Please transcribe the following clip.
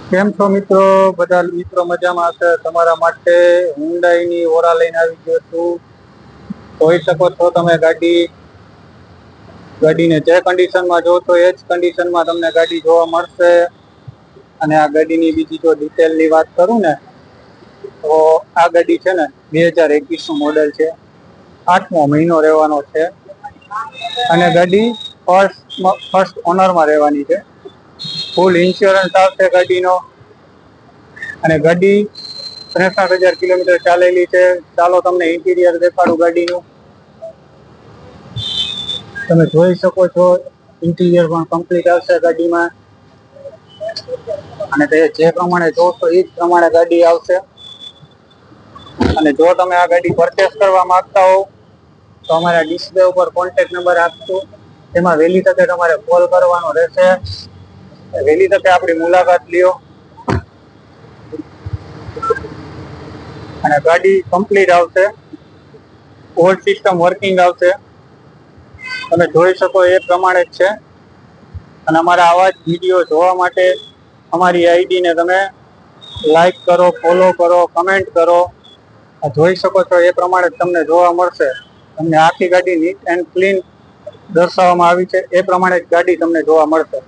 કેમ છો મિત્રો? બધા મિત્રો મજામાં હશે. તમારા માટે હુન્ડાઈની ઓરા લઈને આવી ગયો છું. જોઈ શકો છો તમે ગાડીને જે કન્ડિશનમાં જોશો એ જ કન્ડિશનમાં તમને ગાડી જોવા મળશે. અને આ ગાડીની બીજી જો ડિટેલની વાત કરું ને તો આ ગાડી છે ને 2021 નું મોડેલ છે. 8મો મહિનો રહેવાનો છે અને ગાડી ફર્સ્ટ ઓનરમાં રહેવાની છે. ફૂલ ઇન્સ્યોરન્સ આવશે ગાડીનો અને ગાડી 63,000 કિલોમીટર ચાલેલી છે. ચાલો તમને ઇન્ટિરિયર દેખાડું ગાડીનું. તમે જોઈ શકો છો ઇન્ટિરિયર પણ કમ્પ્લીટ આવશે ગાડીમાં અને તે જે પ્રમાણે જોશો એ જ પ્રમાણે ગાડી આવશે. અને જો તમે આ ગાડી પરચેસ કરવા માંગતા હો તો અમારા ડિસ્પ્લે ઉપર કોન્ટેક્ટ નંબર આપશું. તેમાં વહેલી તકે તમારે કોલ કરવાનો રહેશે. વહેલી તકે આપણી મુલાકાત લ્યો અને ગાડી કમ્પ્લીટ આવશે. ઓલ સિસ્ટમ વર્કિંગ આવશે. તમે જોઈ શકો એ પ્રમાણે જ છે. અને અમારા આવા જ વિડીયો જોવા માટે અમારી આઈડીને તમે લાઈક કરો, ફોલો કરો, કમેન્ટ કરો. જોઈ શકો છો એ પ્રમાણે તમને જોવા મળશે. તમને આખી ગાડી નીટ એન્ડ ક્લીન દર્શાવવામાં આવી છે. એ પ્રમાણે જ ગાડી તમને જોવા મળશે.